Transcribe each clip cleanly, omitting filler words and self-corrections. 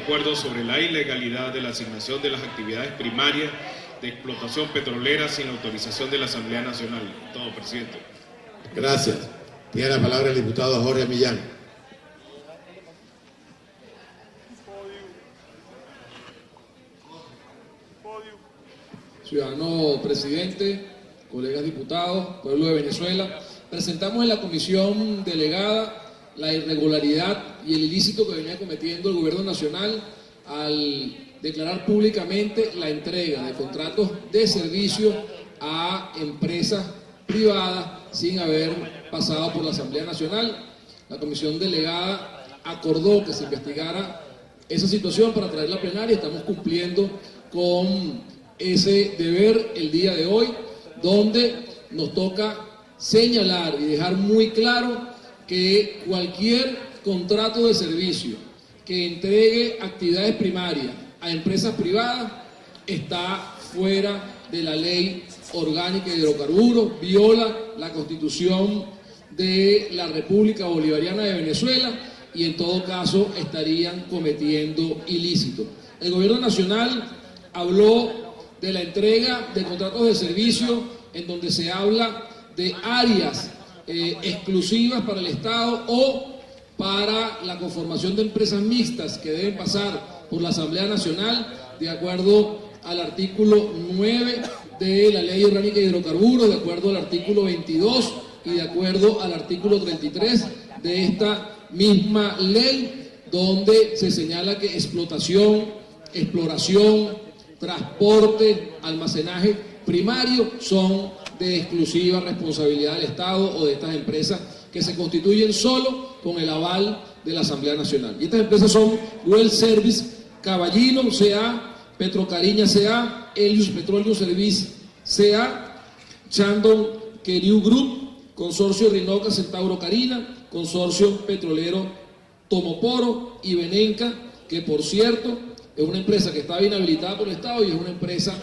acuerdo sobre la ilegalidad de la asignación de las actividades primarias de explotación petrolera sin autorización de la Asamblea Nacional. Todo, presidente. Gracias. Tiene la palabra el diputado Jorge Millán. Ciudadano presidente, colegas diputados, pueblo de Venezuela, presentamos en la comisión delegada la irregularidad y el ilícito que venía cometiendo el gobierno nacional al declarar públicamente la entrega de contratos de servicio a empresas privadas sin haber pasado por la Asamblea Nacional. La comisión delegada acordó que se investigara esa situación para traerla a plenaria. Estamos cumpliendo con ese deber el día de hoy, donde nos toca señalar y dejar muy claro que cualquier contrato de servicio que entregue actividades primarias a empresas privadas está fuera de la ley orgánica de hidrocarburos, viola la Constitución de la República Bolivariana de Venezuela y en todo caso estarían cometiendo ilícitos. El gobierno nacional habló de la entrega de contratos de servicio en donde se habla de áreas exclusivas para el Estado o para la conformación de empresas mixtas que deben pasar por la Asamblea Nacional de acuerdo al artículo 9 de la Ley Orgánica de Hidrocarburos, de acuerdo al artículo 22 y de acuerdo al artículo 33 de esta misma ley, donde se señala que explotación, exploración, transporte, almacenaje primario son de exclusiva responsabilidad del Estado o de estas empresas que se constituyen solo con el aval de la Asamblea Nacional. Y estas empresas son Well Service, Caballino C.A., Petrocariña C.A., Helios Petroleum Service C.A., Chandon Queriu Group, Consorcio Rinoca Centauro Carina, Consorcio Petrolero Tomoporo y Benenca, que por cierto es una empresa que está bien habilitada por el Estado y es una empresa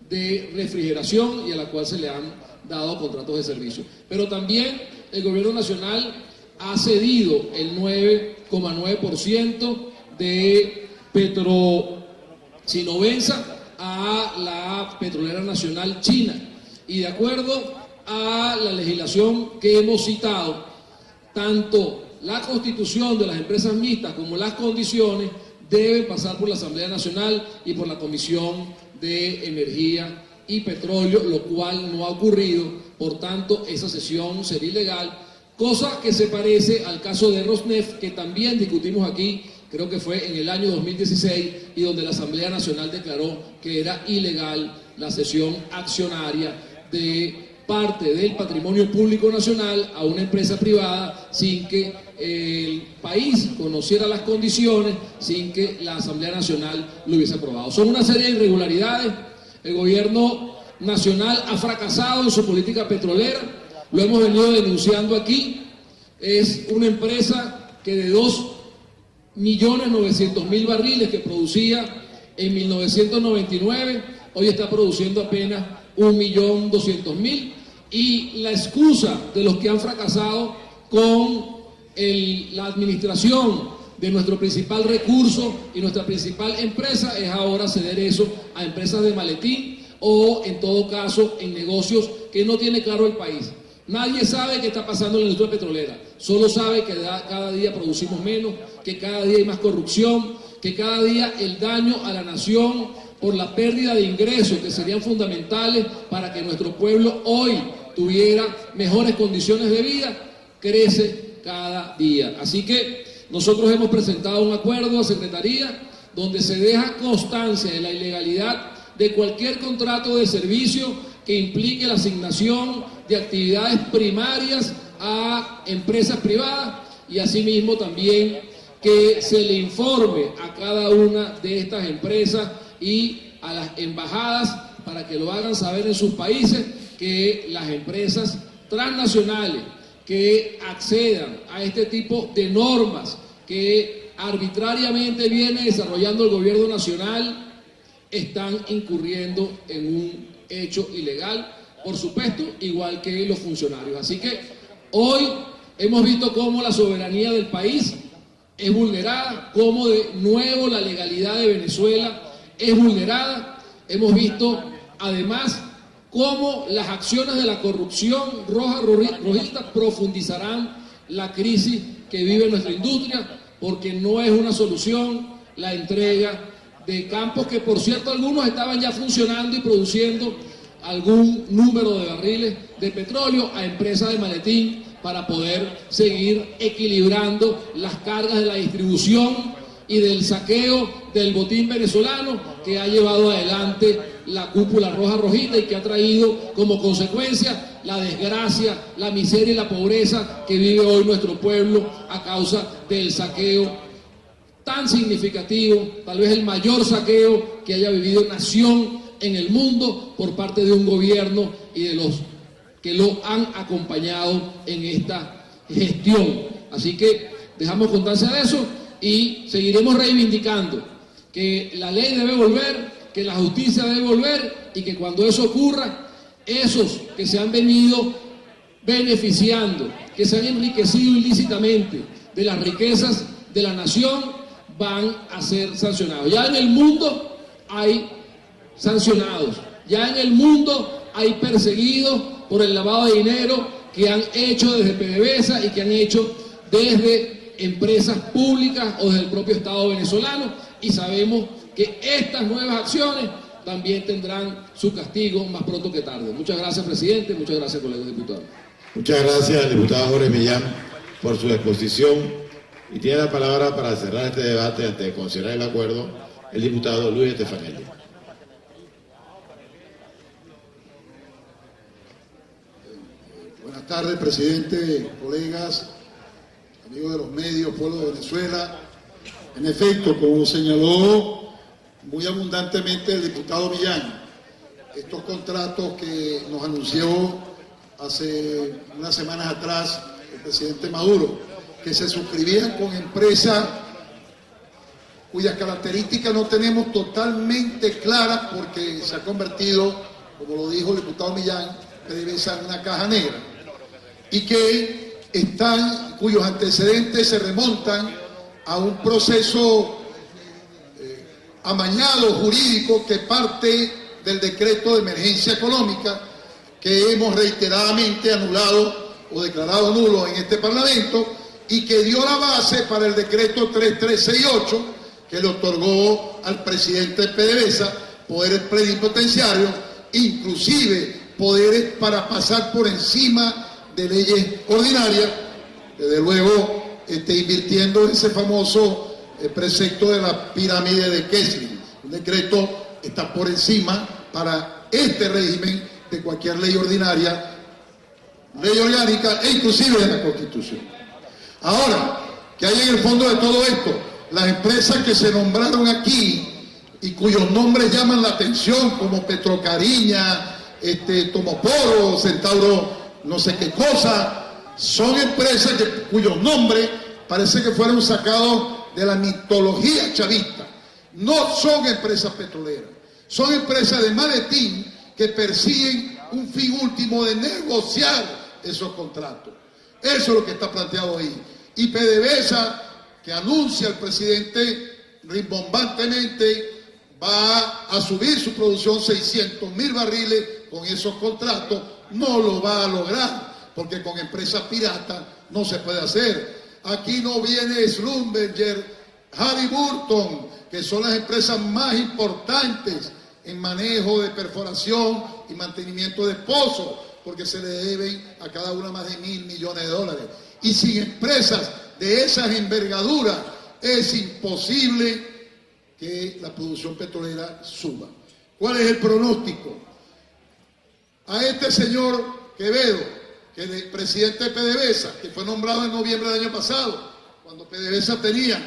de refrigeración y a la cual se le han dado contratos de servicio. Pero también el gobierno nacional ha cedido el 9,9% de Petrosinovenza a la Petrolera Nacional China. Y de acuerdo a la legislación que hemos citado, tanto la constitución de las empresas mixtas como las condiciones deben pasar por la Asamblea Nacional y por la Comisión de Energía y Petróleo, lo cual no ha ocurrido. Por tanto, esa sesión sería ilegal, cosa que se parece al caso de Rosneft, que también discutimos aquí, creo que fue en el año 2016, y donde la Asamblea Nacional declaró que era ilegal la cesión accionaria de parte del patrimonio público nacional a una empresa privada sin que el país conociera las condiciones, sin que la Asamblea Nacional lo hubiese aprobado. Son una serie de irregularidades. El gobierno nacional ha fracasado en su política petrolera, lo hemos venido denunciando aquí. Es una empresa que de 2.900.000 barriles que producía en 1999, hoy está produciendo apenas 1.200.000, y la excusa de los que han fracasado con la administración de nuestro principal recurso y nuestra principal empresa es ahora ceder eso a empresas de maletín o en todo caso en negocios que no tiene claro el país. Nadie sabe qué está pasando en la industria petrolera, solo sabe que cada día producimos menos, que cada día hay más corrupción, que cada día el daño a la nación por la pérdida de ingresos que serían fundamentales para que nuestro pueblo hoy tuviera mejores condiciones de vida, crece cada día. Así que nosotros hemos presentado un acuerdo a Secretaría donde se deja constancia de la ilegalidad de cualquier contrato de servicio que implique la asignación de actividades primarias a empresas privadas y asimismo también que se le informe a cada una de estas empresas y a las embajadas para que lo hagan saber en sus países que las empresas transnacionales que accedan a este tipo de normas que arbitrariamente viene desarrollando el gobierno nacional están incurriendo en un hecho ilegal, por supuesto, igual que los funcionarios. Así que hoy hemos visto cómo la soberanía del país es vulnerada, cómo de nuevo la legalidad de Venezuela es vulnerada. Hemos visto además cómo las acciones de la corrupción rojista profundizarán la crisis que vive nuestra industria, porque no es una solución la entrega de campos que, por cierto, algunos estaban ya funcionando y produciendo algún número de barriles de petróleo a empresas de maletín para poder seguir equilibrando las cargas de la distribución y del saqueo del botín venezolano que ha llevado adelante la cúpula roja rojita y que ha traído como consecuencia la desgracia, la miseria y la pobreza que vive hoy nuestro pueblo a causa del saqueo tan significativo, tal vez el mayor saqueo que haya vivido nación en el mundo por parte de un gobierno y de los que lo han acompañado en esta gestión. Así que dejamos constancia de eso y seguiremos reivindicando que la ley debe volver, que la justicia debe volver y que cuando eso ocurra, esos que se han venido beneficiando, que se han enriquecido ilícitamente de las riquezas de la nación, van a ser sancionados. Ya en el mundo hay sancionados, ya en el mundo hay perseguidos por el lavado de dinero que han hecho desde PDVSA y que han hecho desde empresas públicas o desde el propio Estado venezolano, y sabemos que estas nuevas acciones también tendrán su castigo más pronto que tarde. Muchas gracias, presidente. Muchas gracias, colegas diputados. Muchas gracias al diputado Jorge Millán por su exposición. Y tiene la palabra para cerrar este debate antes de considerar el acuerdo el diputado Luis Estefanelli. Buenas tardes, presidente, colegas, amigos de los medios, pueblo de Venezuela. En efecto, como señaló muy abundantemente el diputado Millán, estos contratos que nos anunció hace unas semanas atrás el presidente Maduro, que se suscribían con empresas cuyas características no tenemos totalmente claras porque se ha convertido, como lo dijo el diputado Millán, PDVSA en una caja negra, y que cuyos antecedentes se remontan a un proceso amañado jurídico que parte del decreto de emergencia económica que hemos reiteradamente anulado o declarado nulo en este Parlamento, y que dio la base para el decreto 3368 que le otorgó al presidente de PDVSA poderes plenipotenciarios, inclusive poderes para pasar por encima de leyes ordinarias, desde luego invirtiendo en ese famoso precepto de la pirámide de Kessling. Un decreto está por encima para este régimen de cualquier ley ordinaria, ley orgánica e inclusive de la Constitución. Ahora, ¿qué hay en el fondo de todo esto? Las empresas que se nombraron aquí y cuyos nombres llaman la atención, como Petrocariña, Tomoporo, Centauro, no sé qué cosa, son empresas cuyos nombres parece que fueron sacados de la mitología chavista. No son empresas petroleras, son empresas de maletín que persiguen un fin último de negociar esos contratos. Eso es lo que está planteado ahí. Y PDVSA, que anuncia el presidente rimbombantemente, va a subir su producción 600.000 barriles con esos contratos. No lo va a lograr, porque con empresas piratas no se puede hacer. Aquí no viene Schlumberger, Halliburton, que son las empresas más importantes en manejo de perforación y mantenimiento de pozos, porque se le deben a cada una más de $1.000 millones. Y sin empresas de esas envergaduras es imposible que la producción petrolera suba. ¿Cuál es el pronóstico? A este señor Quevedo, que es el presidente de PDVSA, que fue nombrado en noviembre del año pasado, cuando PDVSA tenía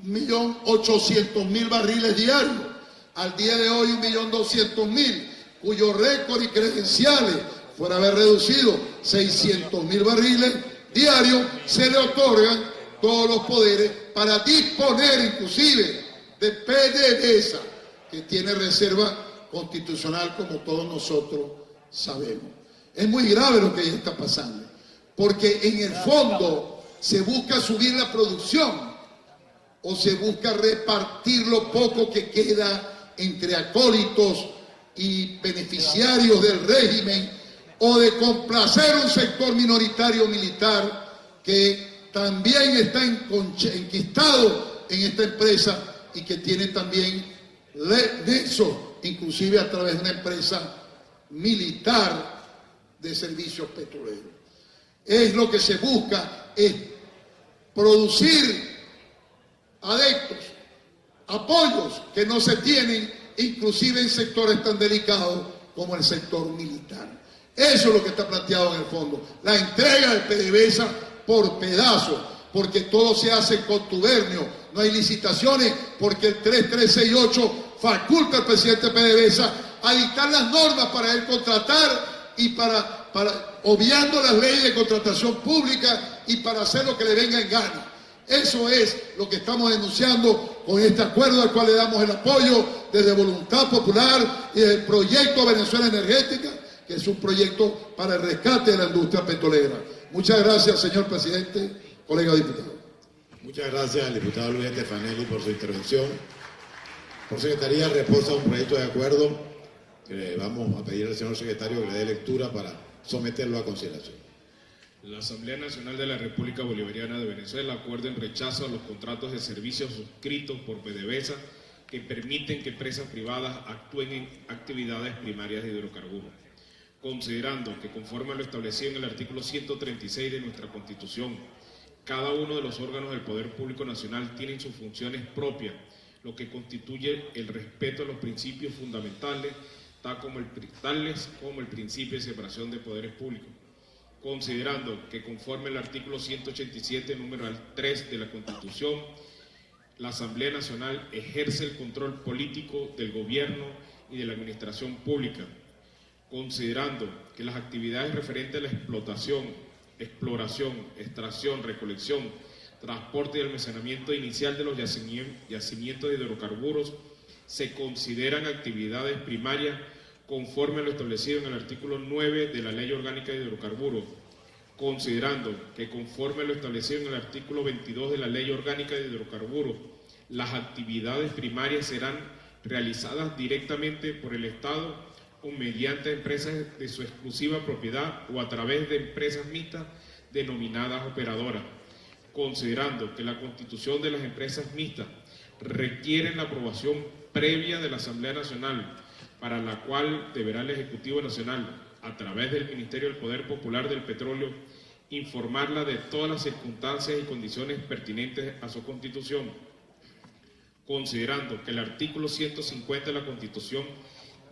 1.800.000 barriles diarios, al día de hoy 1.200.000, cuyo récord y credenciales fuera haber reducido 600.000 barriles diarios, se le otorgan todos los poderes para disponer inclusive de PDVSA, que tiene reserva constitucional, como todos nosotros sabemos. Es muy grave lo que ya está pasando, porque en el fondo se busca subir la producción o se busca repartir lo poco que queda entre acólitos y beneficiarios del régimen, o de complacer un sector minoritario militar que también está enquistado en esta empresa y que tiene también nexo, inclusive a través de una empresa militar de servicios petroleros. Es lo que se busca, es producir adeptos, apoyos que no se tienen, inclusive en sectores tan delicados como el sector militar. Eso es lo que está planteado en el fondo, la entrega de PDVSA por pedazos, porque todo se hace en contubernio, no hay licitaciones, porque el 3368 faculta al presidente PDVSA a dictar las normas para él contratar y para obviando las leyes de contratación pública y para hacer lo que le venga en gana. Eso es lo que estamos denunciando con este acuerdo al cual le damos el apoyo desde Voluntad Popular y del proyecto Venezuela Energética, que es un proyecto para el rescate de la industria petrolera. Muchas gracias, señor presidente, colega diputado. Muchas gracias al diputado Luis Estefanelli por su intervención. Por secretaría reposa un proyecto de acuerdo que le vamos a pedir al señor secretario que le dé lectura para someterlo a consideración. La Asamblea Nacional de la República Bolivariana de Venezuela acuerda en rechazo a los contratos de servicios suscritos por PDVSA que permiten que empresas privadas actúen en actividades primarias de hidrocarburos, considerando que conforme a lo establecido en el artículo 136 de nuestra Constitución, cada uno de los órganos del Poder Público Nacional tienen sus funciones propias, lo que constituye el respeto a los principios fundamentales, tales como el principio de separación de poderes públicos, considerando que conforme al artículo 187, número 3 de la Constitución, la Asamblea Nacional ejerce el control político del gobierno y de la administración pública, considerando que las actividades referentes a la exploración, extracción, recolección, transporte y almacenamiento inicial de los yacimientos de hidrocarburos se consideran actividades primarias conforme a lo establecido en el artículo 9 de la Ley Orgánica de Hidrocarburos, considerando que conforme a lo establecido en el artículo 22 de la Ley Orgánica de Hidrocarburos, las actividades primarias serán realizadas directamente por el Estado o mediante empresas de su exclusiva propiedad o a través de empresas mixtas denominadas operadoras, considerando que la constitución de las empresas mixtas requiere la aprobación previa de la Asamblea Nacional, para la cual deberá el Ejecutivo Nacional, a través del Ministerio del Poder Popular del Petróleo, informarla de todas las circunstancias y condiciones pertinentes a su constitución, considerando que el artículo 150 de la Constitución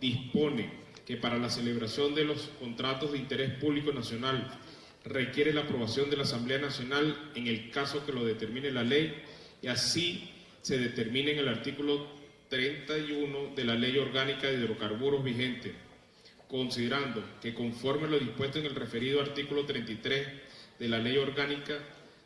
dispone que para la celebración de los contratos de interés público nacional requiere la aprobación de la Asamblea Nacional en el caso que lo determine la ley, y así se determine en el artículo 31 de la Ley Orgánica de Hidrocarburos vigente, considerando que conforme a lo dispuesto en el referido artículo 33 de la Ley Orgánica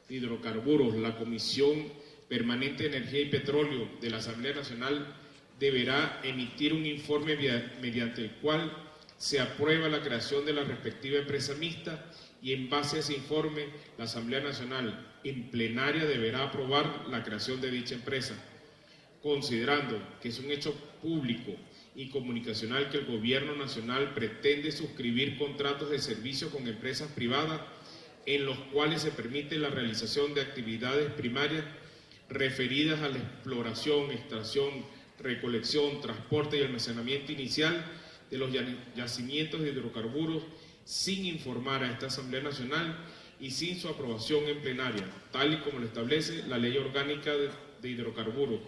de Hidrocarburos, la Comisión Permanente de Energía y Petróleo de la Asamblea Nacional deberá emitir un informe mediante el cual se aprueba la creación de la respectiva empresa mixta, y en base a ese informe la Asamblea Nacional en plenaria deberá aprobar la creación de dicha empresa, considerando que es un hecho público y comunicacional que el Gobierno Nacional pretende suscribir contratos de servicio con empresas privadas en los cuales se permite la realización de actividades primarias referidas a la exploración, extracción, recolección, transporte y almacenamiento inicial de los yacimientos de hidrocarburos sin informar a esta Asamblea Nacional y sin su aprobación en plenaria, tal y como lo establece la Ley Orgánica de Hidrocarburos,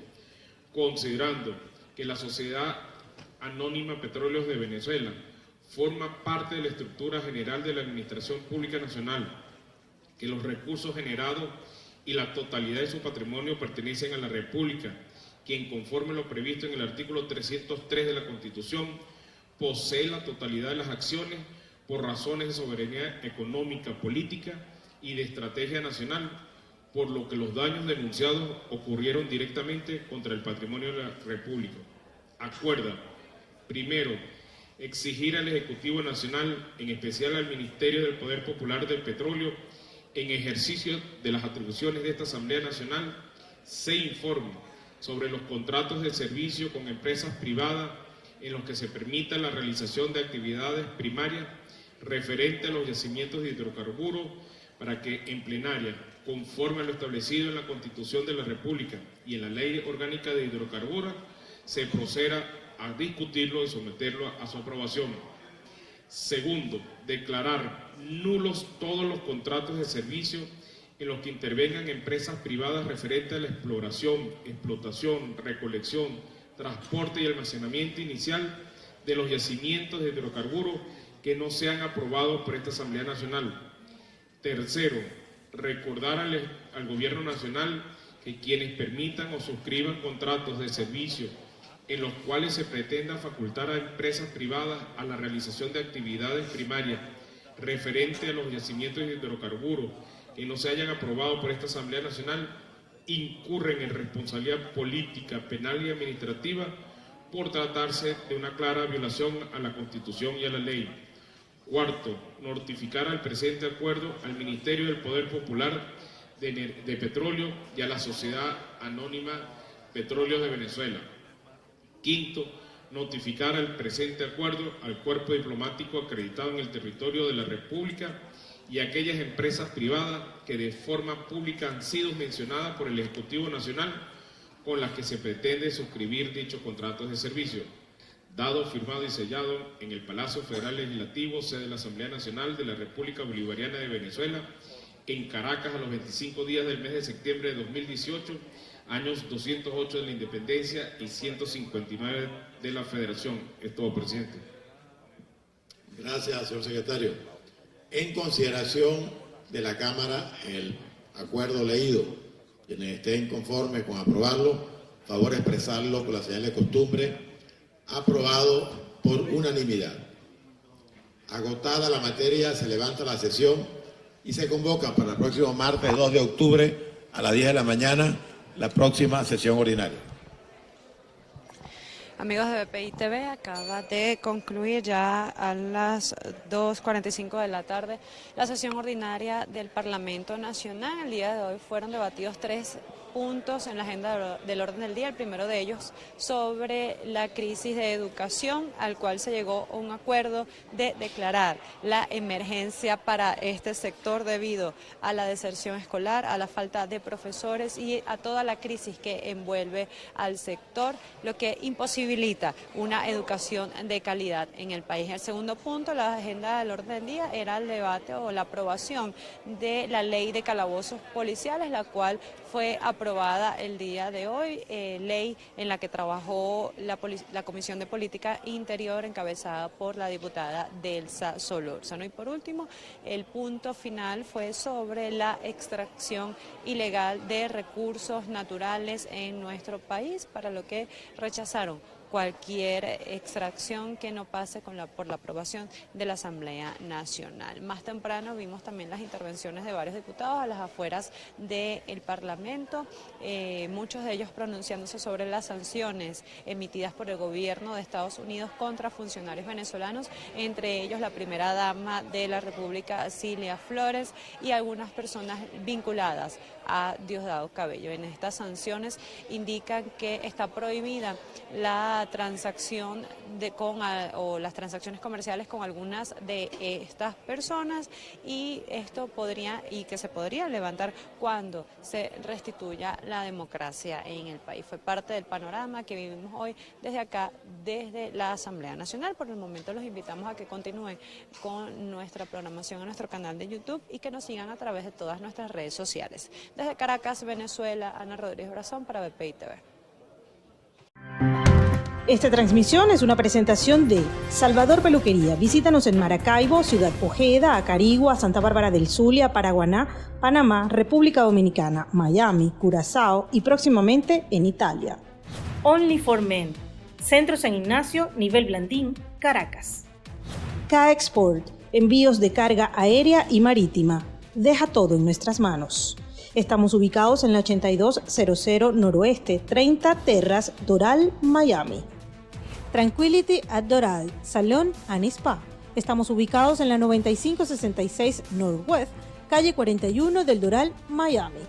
considerando que la Sociedad Anónima Petróleos de Venezuela forma parte de la estructura general de la Administración Pública Nacional, que los recursos generados y la totalidad de su patrimonio pertenecen a la República, quien conforme a lo previsto en el artículo 303 de la Constitución posee la totalidad de las acciones por razones de soberanía económica, política y de estrategia nacional, por lo que los daños denunciados ocurrieron directamente contra el patrimonio de la República. Acuerda, primero, exigir al Ejecutivo Nacional, en especial al Ministerio del Poder Popular del Petróleo, en ejercicio de las atribuciones de esta Asamblea Nacional, se informe sobre los contratos de servicio con empresas privadas en los que se permita la realización de actividades primarias referente a los yacimientos de hidrocarburos, para que en plenaria, conforme a lo establecido en la Constitución de la República y en la Ley Orgánica de Hidrocarburos, se proceda a discutirlo y someterlo a su aprobación. Segundo, declarar nulos todos los contratos de servicio en los que intervengan empresas privadas referentes a la exploración, explotación, recolección, transporte y almacenamiento inicial de los yacimientos de hidrocarburos que no sean aprobados por esta Asamblea Nacional. Tercero, recordar al Gobierno Nacional que quienes permitan o suscriban contratos de servicio en los cuales se pretenda facultar a empresas privadas a la realización de actividades primarias referente a los yacimientos de hidrocarburos que no se hayan aprobado por esta Asamblea Nacional, incurren en responsabilidad política, penal y administrativa por tratarse de una clara violación a la Constitución y a la ley. Cuarto, notificar al presente acuerdo al Ministerio del Poder Popular de Petróleo y a la Sociedad Anónima Petróleos de Venezuela. Quinto, notificar al presente acuerdo al cuerpo diplomático acreditado en el territorio de la República y a aquellas empresas privadas que de forma pública han sido mencionadas por el Ejecutivo Nacional con las que se pretende suscribir dichos contratos de servicio. Dado, firmado y sellado en el Palacio Federal Legislativo, sede de la Asamblea Nacional de la República Bolivariana de Venezuela, en Caracas, a los 25 días del mes de septiembre de 2018, años 208 de la Independencia y 159 de la Federación. Es todo, presidente. Gracias, señor secretario. En consideración de la Cámara, el acuerdo leído, quienes estén conformes con aprobarlo, favor expresarlo con la señal de costumbre. Aprobado por unanimidad. Agotada la materia, se levanta la sesión y se convoca para el próximo martes 2 de octubre a las 10 de la mañana la próxima sesión ordinaria. Amigos de BPI TV, acaba de concluir ya a las 2:45 de la tarde la sesión ordinaria del Parlamento Nacional. El día de hoy fueron debatidos 3 puntos en la agenda del orden del día. El primero de ellos sobre la crisis de educación, al cual se llegó a un acuerdo de declarar la emergencia para este sector debido a la deserción escolar, a la falta de profesores y a toda la crisis que envuelve al sector, lo que imposibilita una educación de calidad en el país. El segundo punto, la agenda del orden del día, era el debate o la aprobación de la ley de calabozos policiales, la cual fue aprobada el día de hoy, ley en la que trabajó la Comisión de Política Interior encabezada por la diputada Delsa Solórzano. Y por último, el punto final fue sobre la extracción ilegal de recursos naturales en nuestro país, para lo que rechazaron cualquier extracción que no pase por la aprobación de la Asamblea Nacional. Más temprano vimos también las intervenciones de varios diputados a las afueras del Parlamento, muchos de ellos pronunciándose sobre las sanciones emitidas por el gobierno de Estados Unidos contra funcionarios venezolanos, entre ellos la primera dama de la República, Cilia Flores, y algunas personas vinculadas a Diosdado Cabello. En estas sanciones indican que está prohibida la transacción o las transacciones comerciales con algunas de estas personas, y esto que se podría levantar cuando se restituya la democracia en el país. Fue parte del panorama que vivimos hoy desde acá, desde la Asamblea Nacional. Por el momento los invitamos a que continúen con nuestra programación en nuestro canal de YouTube y que nos sigan a través de todas nuestras redes sociales. Desde Caracas, Venezuela, Ana Rodríguez Brazón para BPI TV. Esta transmisión es una presentación de Salvador Peluquería. Visítanos en Maracaibo, Ciudad Ojeda, Acarigua, Santa Bárbara del Zulia, Paraguaná, Panamá, República Dominicana, Miami, Curazao y próximamente en Italia. Only for Men. Centro San Ignacio, Nivel Blandín, Caracas. K-Export. Envíos de carga aérea y marítima. Deja todo en nuestras manos. Estamos ubicados en la 8200 Noroeste, 30 Terras, Doral, Miami. Tranquility at Doral, Salón and Spa. Estamos ubicados en la 9566 Northwest, calle 41 del Doral, Miami.